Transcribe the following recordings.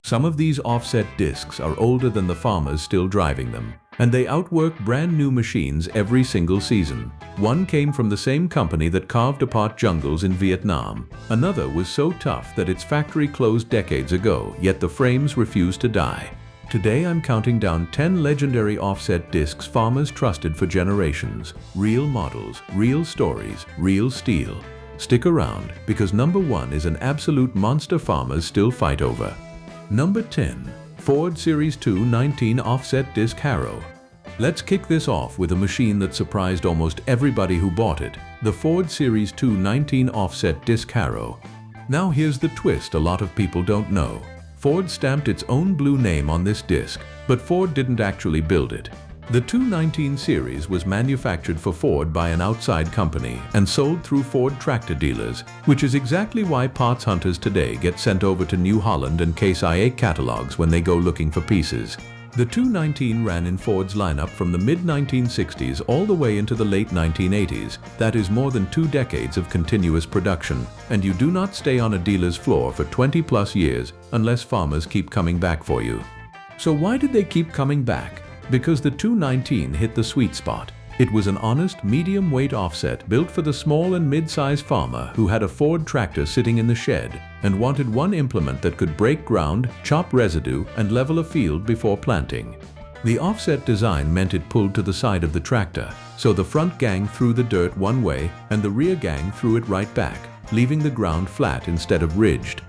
Some of these offset discs are older than the farmers still driving them, and they outwork brand new machines every single season. One came from the same company that carved apart jungles in Vietnam. Another was so tough that its factory closed decades ago, yet the frames refused to die. Today I'm counting down 10 legendary offset discs farmers trusted for generations. Real models, real stories, real steel. Stick around, because number 1 is an absolute monster farmers still fight over. Number 10. Ford Series 2 19 Offset Disc Harrow. Let's kick this off with a machine that surprised almost everybody who bought it, the Ford Series 2 19 Offset Disc Harrow. Now here's the twist a lot of people don't know. Ford stamped its own blue name on this disc, but Ford didn't actually build it. The 219 series was manufactured for Ford by an outside company and sold through Ford tractor dealers, which is exactly why parts hunters today get sent over to New Holland and Case IH catalogs when they go looking for pieces. The 219 ran in Ford's lineup from the mid-1960s all the way into the late 1980s. That is more than 2 decades of continuous production, and you do not stay on a dealer's floor for 20+ years unless farmers keep coming back for you. So why did they keep coming back? Because the 219 hit the sweet spot. It was an honest, medium-weight offset built for the small and mid-size farmer who had a Ford tractor sitting in the shed and wanted one implement that could break ground, chop residue, and level a field before planting. The offset design meant it pulled to the side of the tractor, so the front gang threw the dirt one way and the rear gang threw it right back, leaving the ground flat instead of ridged.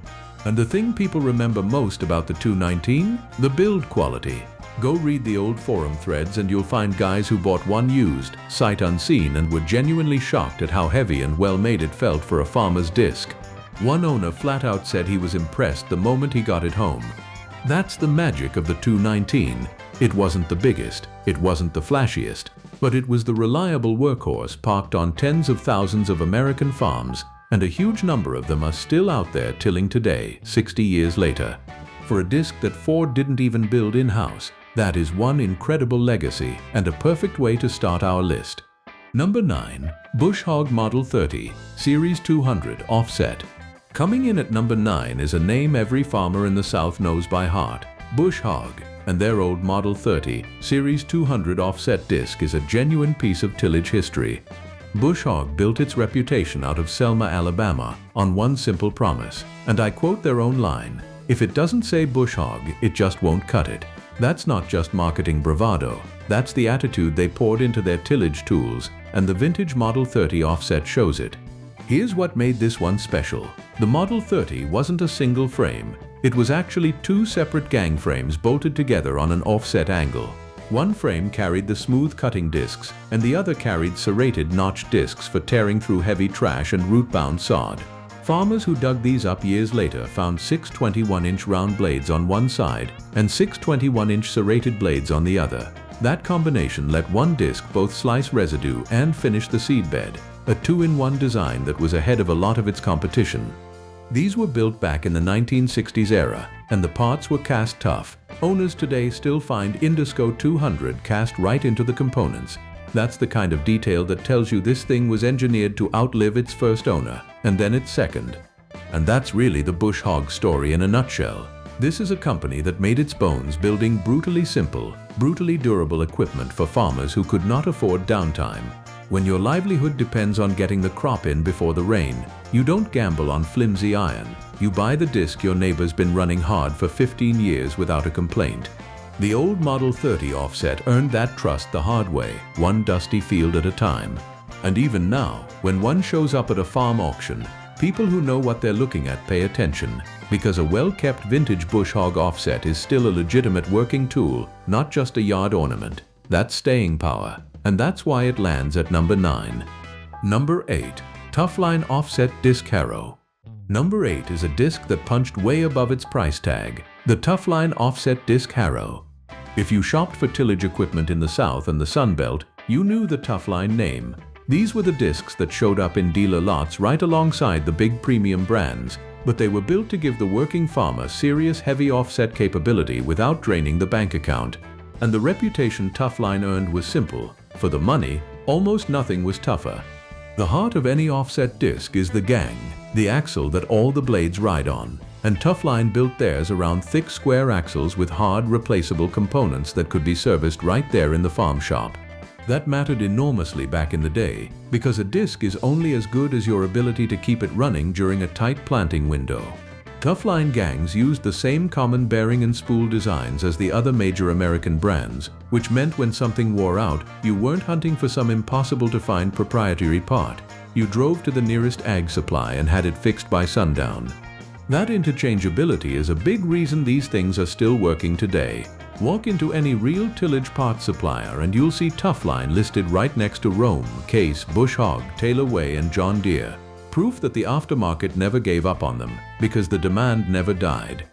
And the thing people remember most about the 219? The build quality. Go read the old forum threads and you'll find guys who bought one used, sight unseen, and were genuinely shocked at how heavy and well made it felt for a farmer's disc. One owner flat out said he was impressed the moment he got it home. That's the magic of the 219. It wasn't the biggest, it wasn't the flashiest, but it was the reliable workhorse parked on tens of thousands of American farms, and a huge number of them are still out there tilling today, 60 years later. For a disc that Ford didn't even build in-house, that is one incredible legacy and a perfect way to start our list. Number 9. Bush Hog Model 30, Series 200 Offset. Coming in at number 9 is a name every farmer in the South knows by heart, Bush Hog, and their old Model 30, Series 200 Offset disc is a genuine piece of tillage history. Bush Hog built its reputation out of Selma, Alabama, on one simple promise, and I quote their own line, "If it doesn't say Bush Hog, it just won't cut it." That's not just marketing bravado, that's the attitude they poured into their tillage tools, and the vintage Model 30 offset shows it. Here's what made this one special. The Model 30 wasn't a single frame, it was actually 2 separate gang frames bolted together on an offset angle. One frame carried the smooth cutting discs, and the other carried serrated notched discs for tearing through heavy trash and root-bound sod. Farmers who dug these up years later found 6 21-inch round blades on one side and 6 21-inch serrated blades on the other. That combination let one disc both slice residue and finish the seedbed, a 2-in-1 design that was ahead of a lot of its competition. These were built back in the 1960s era, and the parts were cast tough. Owners today still find Indisco 200 cast right into the components. That's the kind of detail that tells you this thing was engineered to outlive its first owner, and then its second. And that's really the Bush Hog story in a nutshell. This is a company that made its bones building brutally simple, brutally durable equipment for farmers who could not afford downtime. When your livelihood depends on getting the crop in before the rain, you don't gamble on flimsy iron. You buy the disc your neighbor's been running hard for 15 years without a complaint. The old Model 30 offset earned that trust the hard way, one dusty field at a time. And even now, when one shows up at a farm auction, people who know what they're looking at pay attention, because a well-kept vintage Bush Hog offset is still a legitimate working tool, not just a yard ornament. That's staying power, and that's why it lands at number 9. Number 8. Tufline Offset Disc Harrow. Number 8 is a disc that punched way above its price tag, the Tufline Offset Disc Harrow. If you shopped for tillage equipment in the South and the Sun Belt, you knew the Tufline name. These were the discs that showed up in dealer lots right alongside the big premium brands, but they were built to give the working farmer serious heavy offset capability without draining the bank account. And the reputation Tufline earned was simple. For the money, almost nothing was tougher. The heart of any offset disc is the gang, the axle that all the blades ride on. and Tufline built theirs around thick square axles with hard, replaceable components that could be serviced right there in the farm shop. That mattered enormously back in the day, because a disc is only as good as your ability to keep it running during a tight planting window. Tufline gangs used the same common bearing and spool designs as the other major American brands, which meant when something wore out, you weren't hunting for some impossible-to-find proprietary part. You drove to the nearest ag supply and had it fixed by sundown. That interchangeability is a big reason these things are still working today. Walk into any real tillage parts supplier and you'll see Tufline listed right next to Rome, Case, Bush Hog, Taylor Way, and John Deere. Proof that the aftermarket never gave up on them, because the demand never died.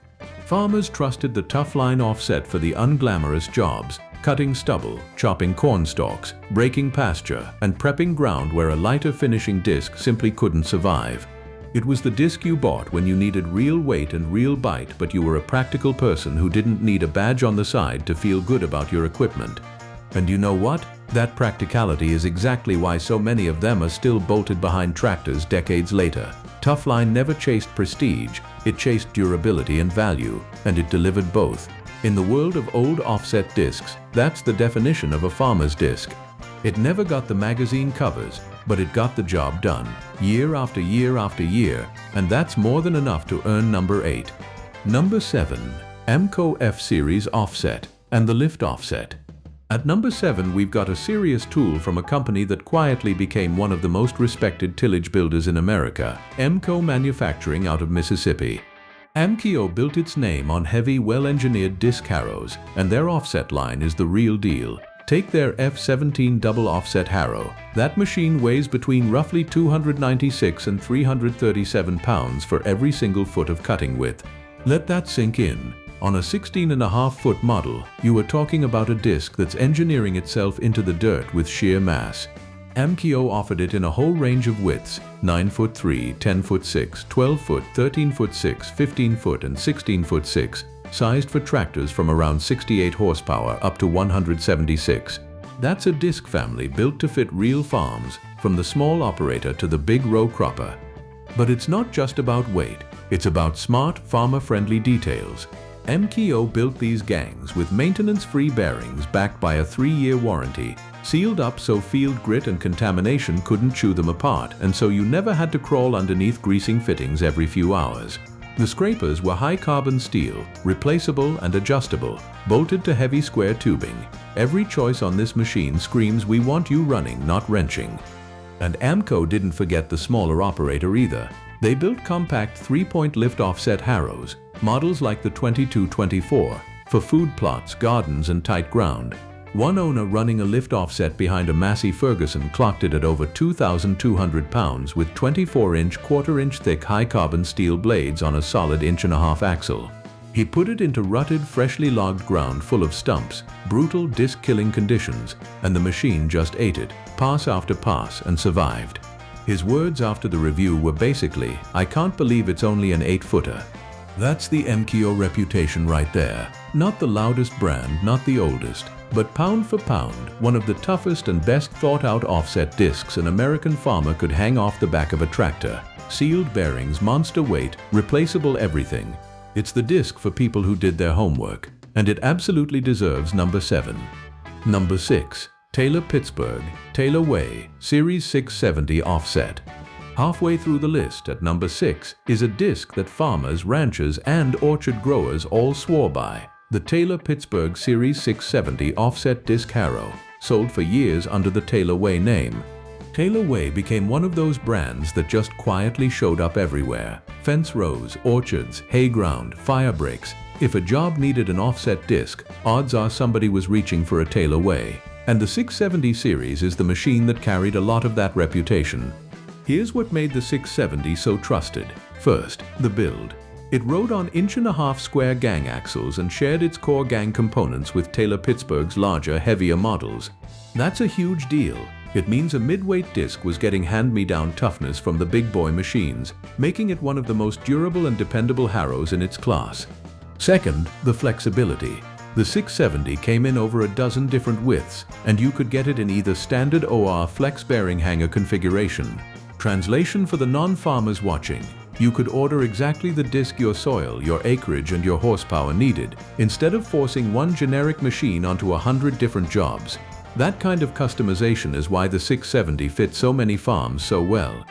Farmers trusted the Tufline offset for the unglamorous jobs, cutting stubble, chopping corn stalks, breaking pasture, and prepping ground where a lighter finishing disc simply couldn't survive. It was the disc you bought when you needed real weight and real bite, but you were a practical person who didn't need a badge on the side to feel good about your equipment. And you know what? That practicality is exactly why so many of them are still bolted behind tractors decades later. Tufline never chased prestige, it chased durability and value, and it delivered both. In the world of old offset discs, that's the definition of a farmer's disc. It never got the magazine covers, but it got the job done, year after year after year, and that's more than enough to earn number 8. Number 7. Amco F-series offset and the lift offset. At number 7, we've got a serious tool from a company that quietly became one of the most respected tillage builders in America, Amco Manufacturing out of Mississippi. Amco built its name on heavy, well-engineered disc harrows, and their offset line is the real deal. Take their F-17 double offset harrow. That machine weighs between roughly 296 and 337 pounds for every single foot of cutting width. Let that sink in. On a 16.5-foot model, you are talking about a disc that's engineering itself into the dirt with sheer mass. Amco offered it in a whole range of widths: 9'3", 10'6", 12', 13'6", 15' and 16'6", sized for tractors from around 68 horsepower up to 176. That's a disc family built to fit real farms, from the small operator to the big row cropper. But it's not just about weight, it's about smart, farmer-friendly details. Amco built these gangs with maintenance-free bearings backed by a 3-year warranty, sealed up so field grit and contamination couldn't chew them apart, and so you never had to crawl underneath greasing fittings every few hours. The scrapers were high-carbon steel, replaceable and adjustable, bolted to heavy square tubing. Every choice on this machine screams, "We want you running, not wrenching." And Amco didn't forget the smaller operator either. They built compact 3-point lift offset harrows, models like the 2224, for food plots, gardens, and tight ground. One owner running a lift offset behind a Massey Ferguson clocked it at over 2,200 pounds with 24-inch, quarter-inch thick high-carbon steel blades on a solid 1.5-inch axle. He put it into rutted, freshly logged ground full of stumps, brutal disc-killing conditions, and the machine just ate it, pass after pass, and survived. His words after the review were basically, "I can't believe it's only an 8-footer." That's the Amco reputation right there. Not the loudest brand, not the oldest, but pound for pound, one of the toughest and best thought-out offset discs an American farmer could hang off the back of a tractor. Sealed bearings, monster weight, replaceable everything. It's the disc for people who did their homework, and it absolutely deserves number 7. Number 6. Taylor Pittsburgh, Taylor Way, Series 670 offset. Halfway through the list, at number 6, is a disc that farmers, ranchers, and orchard growers all swore by. The Taylor Pittsburgh Series 670 offset disc harrow, sold for years under the Taylor Way name. Taylor Way became one of those brands that just quietly showed up everywhere. Fence rows, orchards, hay ground, fire breaks. If a job needed an offset disc, odds are somebody was reaching for a Taylor Way. And the 670 series is the machine that carried a lot of that reputation. Here's what made the 670 so trusted. First, the build. It rode on 1.5-inch square gang axles and shared its core gang components with Taylor Pittsburgh's larger, heavier models. That's a huge deal. It means a mid-weight disc was getting hand-me-down toughness from the big boy machines, making it one of the most durable and dependable harrows in its class. Second, the flexibility. The 670 came in over a dozen different widths, and you could get it in either standard or flex bearing hanger configuration. Translation for the non-farmers watching: You could order exactly the disc your soil, your acreage, and your horsepower needed, instead of forcing one generic machine onto 100 different jobs. That kind of customization is why the 670 fits so many farms so well.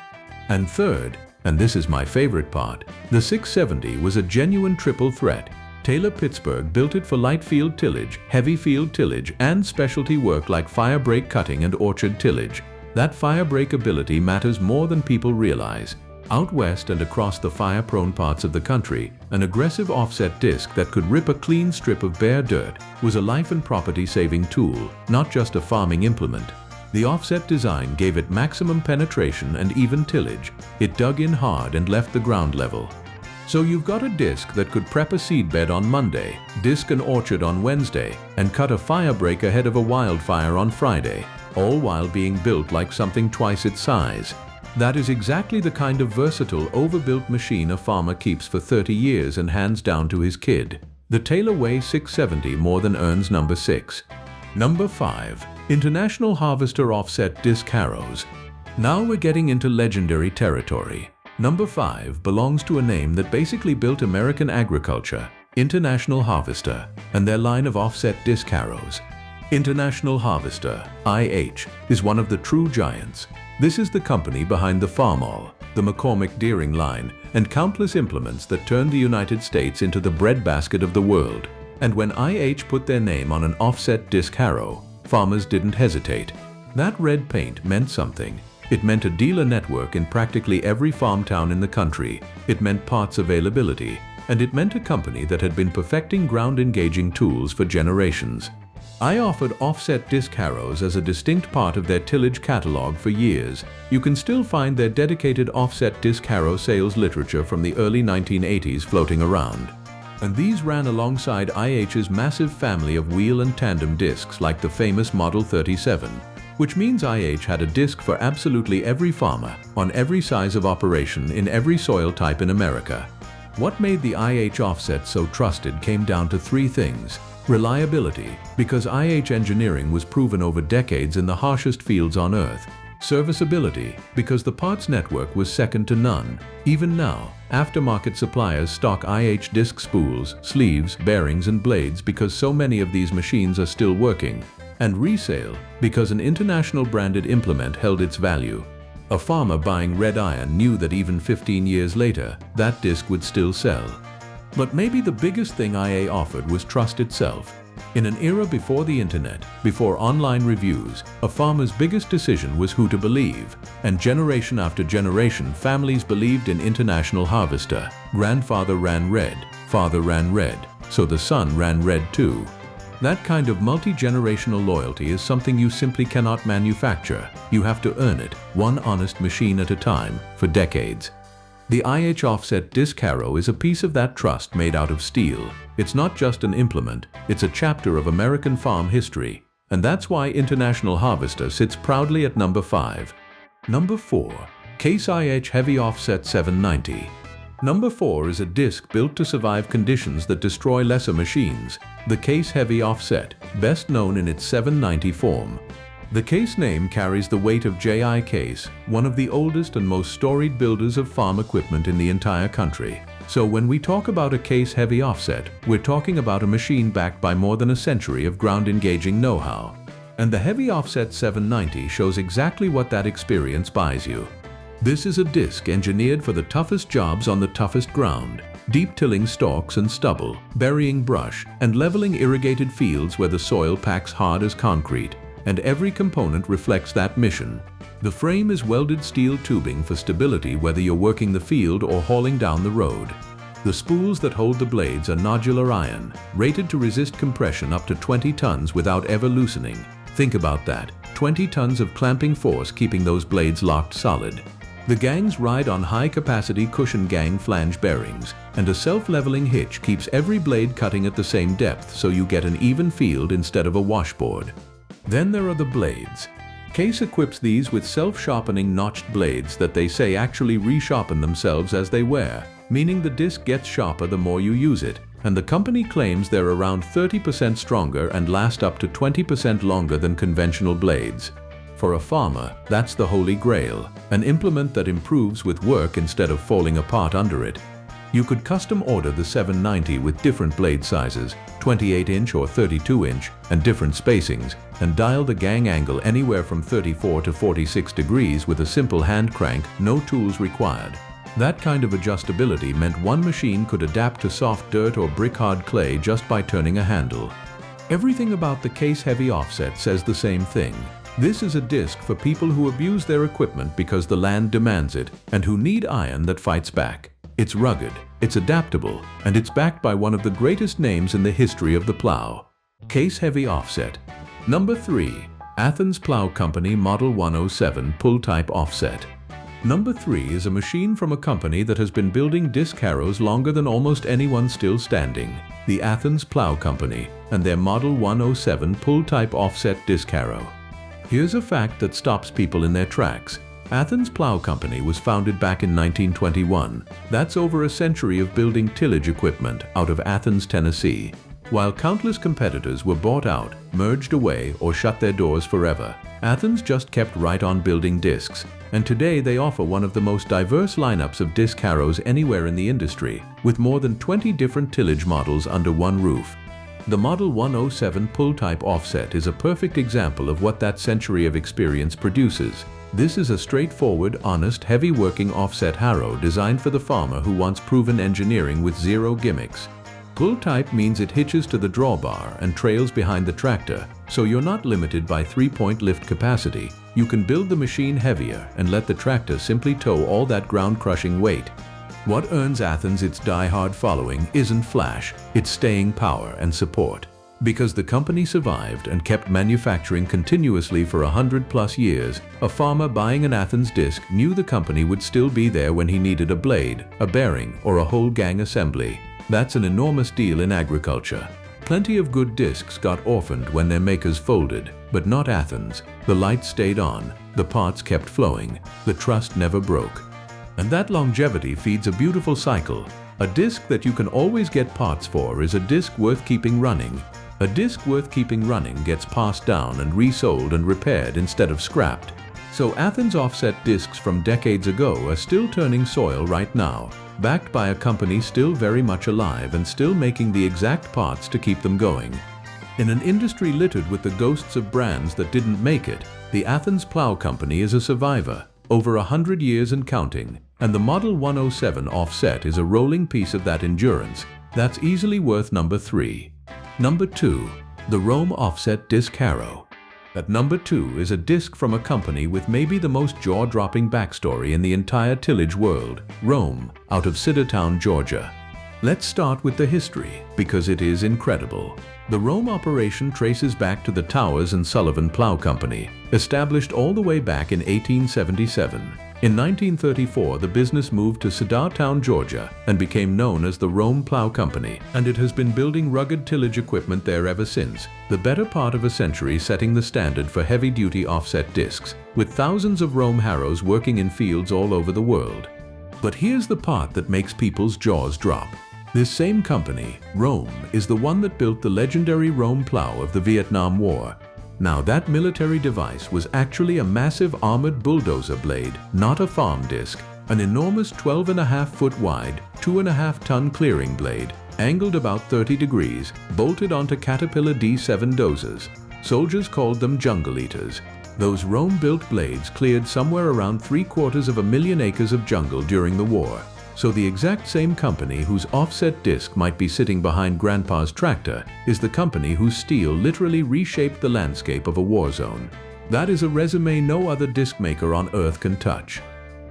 And third, and this is my favorite part, the 670 was a genuine triple threat. Taylor Pittsburgh built it for light field tillage, heavy field tillage, and specialty work like fire break cutting and orchard tillage. That fire break ability matters more than people realize. Out west and across the fire-prone parts of the country, an aggressive offset disc that could rip a clean strip of bare dirt was a life and property-saving tool, not just a farming implement. The offset design gave it maximum penetration and even tillage. It dug in hard and left the ground level. So you've got a disc that could prep a seedbed on Monday, disc an orchard on Wednesday, and cut a fire break ahead of a wildfire on Friday, all while being built like something twice its size. That is exactly the kind of versatile, overbuilt machine a farmer keeps for 30 years and hands down to his kid. The Taylor Way 670 more than earns number 6. Number 5. International Harvester Offset Disc Harrows. Now we're getting into legendary territory. Number 5 belongs to a name that basically built American agriculture, International Harvester, and their line of offset disc harrows. International Harvester, IH, is one of the true giants. This is the company behind the Farmall, the McCormick Deering line, and countless implements that turned the United States into the breadbasket of the world. And when IH put their name on an offset disc harrow, farmers didn't hesitate. That red paint meant something. It meant a dealer network in practically every farm town in the country. It meant parts availability, and it meant a company that had been perfecting ground-engaging tools for generations. I offered offset disc harrows as a distinct part of their tillage catalog for years. You can still find their dedicated offset disc harrow sales literature from the early 1980s floating around. And these ran alongside IH's massive family of wheel and tandem discs like the famous Model 37. Which means IH had a disc for absolutely every farmer, on every size of operation, in every soil type in America. What made the IH offset so trusted came down to 3 things. Reliability, because IH engineering was proven over decades in the harshest fields on Earth. Serviceability, because the parts network was second to none. Even now, aftermarket suppliers stock IH disc spools, sleeves, bearings, and blades because so many of these machines are still working. And resale, because an international branded implement held its value. A farmer buying red iron knew that even 15 years later, that disc would still sell. But maybe the biggest thing IA offered was trust itself. In an era before the internet, before online reviews, a farmer's biggest decision was who to believe. And generation after generation, families believed in International Harvester. Grandfather ran red, father ran red, so the son ran red too. That kind of multi-generational loyalty is something you simply cannot manufacture. You have to earn it, one honest machine at a time, for decades. The IH offset disc harrow is a piece of that trust made out of steel. It's not just an implement, it's a chapter of American farm history. And that's why International Harvester sits proudly at number 5. Number 4. Case IH Heavy Offset 790. Number 4 is a disc built to survive conditions that destroy lesser machines. The Case Heavy Offset, best known in its 790 form. The Case name carries the weight of J.I. Case, one of the oldest and most storied builders of farm equipment in the entire country. So when we talk about a Case Heavy Offset, we're talking about a machine backed by more than a century of ground-engaging know-how. And the Heavy Offset 790 shows exactly what that experience buys you. This is a disc engineered for the toughest jobs on the toughest ground. Deep tilling stalks and stubble, burying brush, and leveling irrigated fields where the soil packs hard as concrete. And every component reflects that mission. The frame is welded steel tubing for stability whether you're working the field or hauling down the road. The spools that hold the blades are nodular iron, rated to resist compression up to 20 tons without ever loosening. Think about that, 20 tons of clamping force keeping those blades locked solid. The gangs ride on high-capacity cushion gang flange bearings, and a self-leveling hitch keeps every blade cutting at the same depth so you get an even field instead of a washboard. Then there are the blades. Case equips these with self-sharpening notched blades that they say actually resharpen themselves as they wear, meaning the disc gets sharper the more you use it, and the company claims they're around 30% stronger and last up to 20% longer than conventional blades. For a farmer, that's the holy grail, an implement that improves with work instead of falling apart under it. You could custom order the 790 with different blade sizes, 28-inch or 32-inch, and different spacings, and dial the gang angle anywhere from 34 to 46 degrees with a simple hand crank, no tools required. That kind of adjustability meant one machine could adapt to soft dirt or brick-hard clay just by turning a handle. Everything about the case-heavy offset says the same thing. This is a disc for people who abuse their equipment because the land demands it, and who need iron that fights back. It's rugged, it's adaptable, and it's backed by one of the greatest names in the history of the plow. Case-heavy offset. Number 3. Athens Plow Company Model 107 Pull-Type Offset. Number 3 is a machine from a company that has been building disc harrows longer than almost anyone still standing, the Athens Plow Company, and their Model 107 Pull-Type Offset Disc Harrow. Here's a fact that stops people in their tracks. Athens Plow Company was founded back in 1921. That's over a century of building tillage equipment out of Athens, Tennessee. While countless competitors were bought out, merged away, or shut their doors forever, Athens just kept right on building discs. And today they offer one of the most diverse lineups of disc harrows anywhere in the industry, with more than 20 different tillage models under one roof. The Model 107 Pull-Type Offset is a perfect example of what that century of experience produces. This is a straightforward, honest, heavy-working offset harrow designed for the farmer who wants proven engineering with zero gimmicks. Pull-type means it hitches to the drawbar and trails behind the tractor, so you're not limited by 3-point lift capacity. You can build the machine heavier and let the tractor simply tow all that ground-crushing weight. What earns Athens its die-hard following isn't flash, it's staying power and support. Because the company survived and kept manufacturing continuously for 100+ years, a farmer buying an Athens disc knew the company would still be there when he needed a blade, a bearing, or a whole gang assembly. That's an enormous deal in agriculture. Plenty of good discs got orphaned when their makers folded, but not Athens. The lights stayed on, the parts kept flowing, the trust never broke. And that longevity feeds a beautiful cycle. A disc that you can always get parts for is a disc worth keeping running. A disc worth keeping running gets passed down and resold and repaired instead of scrapped. So Athens offset discs from decades ago are still turning soil right now, backed by a company still very much alive and still making the exact parts to keep them going. In an industry littered with the ghosts of brands that didn't make it, the Athens Plow Company is a survivor, over 100 years and counting, and the Model 107 offset is a rolling piece of that endurance. That's easily worth number 3. Number 2. The Rome Offset Disc Harrow. At number 2 is a disc from a company with maybe the most jaw-dropping backstory in the entire tillage world, Rome, out of Cedartown, Georgia. Let's start with the history, because it is incredible. The Rome operation traces back to the Towers and Sullivan Plow Company, established all the way back in 1877. In 1934, the business moved to Cedartown, Georgia, and became known as the Rome Plow Company, and it has been building rugged tillage equipment there ever since, the better part of a century setting the standard for heavy-duty offset discs, with thousands of Rome harrows working in fields all over the world. But here's the part that makes people's jaws drop. This same company, Rome, is the one that built the legendary Rome plow of the Vietnam War. Now that military device was actually a massive armored bulldozer blade, not a farm disc, an enormous 12.5-foot wide, 2.5-ton clearing blade, angled about 30 degrees, bolted onto Caterpillar D7 dozers. Soldiers called them jungle eaters. Those Rome-built blades cleared somewhere around 750,000 acres of jungle during the war. So the exact same company whose offset disc might be sitting behind Grandpa's tractor is the company whose steel literally reshaped the landscape of a war zone. That is a resume no other disc maker on earth can touch.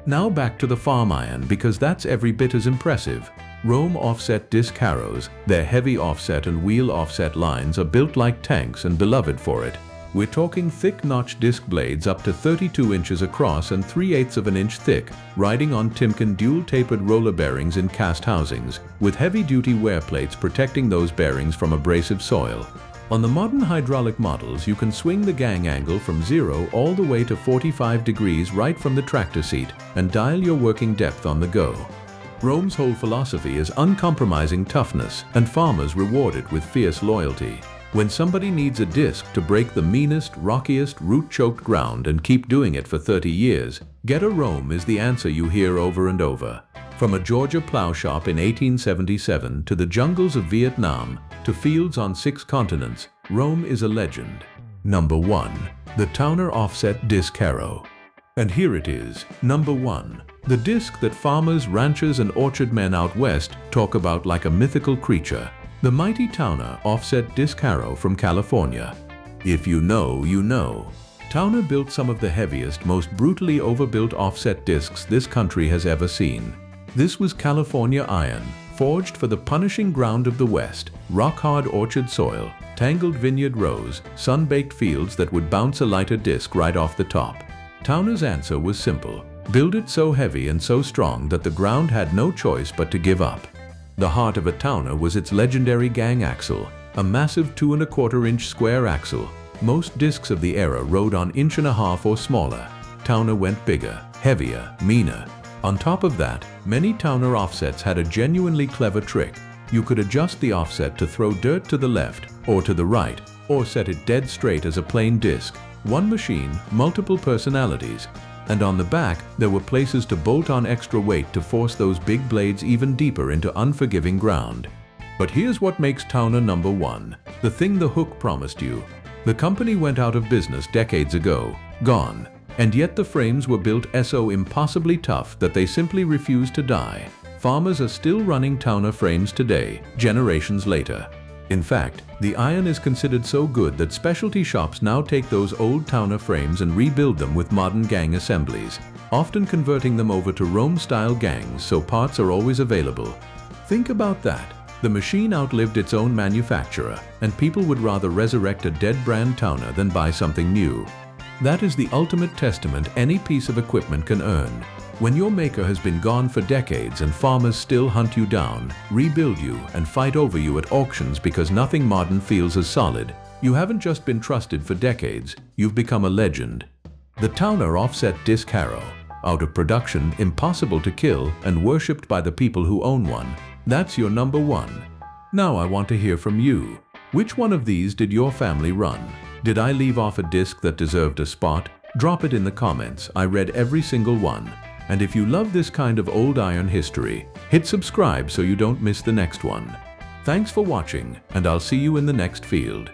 Now back to the farm iron, because that's every bit as impressive. Rome offset disc harrows, their heavy offset and wheel offset lines are built like tanks and beloved for it. We're talking thick notch disc blades up to 32 inches across and 3/8 of an inch thick, riding on Timken dual-tapered roller bearings in cast housings, with heavy-duty wear plates protecting those bearings from abrasive soil. On the modern hydraulic models, you can swing the gang angle from 0 all the way to 45 degrees right from the tractor seat and dial your working depth on the go. Rome's whole philosophy is uncompromising toughness, and farmers reward it with fierce loyalty. When somebody needs a disc to break the meanest, rockiest, root-choked ground and keep doing it for 30 years, get a Rome is the answer you hear over and over. From a Georgia plow shop in 1877 to the jungles of Vietnam to fields on 6 continents, Rome is a legend. Number 1. The Towner Offset Disc Harrow. And here it is, number 1. The disc that farmers, ranchers, and orchard men out west talk about like a mythical creature. The mighty Towner Offset Disc Harrow from California. If you know, you know. Towner built some of the heaviest, most brutally overbuilt offset discs this country has ever seen. This was California iron, forged for the punishing ground of the West, rock-hard orchard soil, tangled vineyard rows, sun-baked fields that would bounce a lighter disc right off the top. Towner's answer was simple: build it so heavy and so strong that the ground had no choice but to give up. The heart of a Towner was its legendary gang axle, a massive 2¼ inch square axle. Most discs of the era rode on 1.5 inch or smaller. Towner went bigger, heavier, meaner. On top of that, many Towner offsets had a genuinely clever trick. You could adjust the offset to throw dirt to the left or to the right, or set it dead straight as a plain disc. One machine, multiple personalities. And on the back, there were places to bolt on extra weight to force those big blades even deeper into unforgiving ground. But here's what makes Towner number 1, the thing the hook promised you. The company went out of business decades ago, gone. And yet the frames were built so impossibly tough that they simply refused to die. Farmers are still running Towner frames today, generations later. In fact, the iron is considered so good that specialty shops now take those old Towner frames and rebuild them with modern gang assemblies, often converting them over to Rome-style gangs so parts are always available. Think about that. The machine outlived its own manufacturer, and people would rather resurrect a dead brand Towner than buy something new. That is the ultimate testament any piece of equipment can earn. When your maker has been gone for decades and farmers still hunt you down, rebuild you, and fight over you at auctions because nothing modern feels as solid, you haven't just been trusted for decades, you've become a legend. The Towner Offset Disc Harrow, out of production, impossible to kill, and worshipped by the people who own one. That's your number 1. Now I want to hear from you. Which one of these did your family run? Did I leave off a disc that deserved a spot? Drop it in the comments. I read every single one. And if you love this kind of old iron history, hit subscribe so you don't miss the next one. Thanks for watching, and I'll see you in the next field.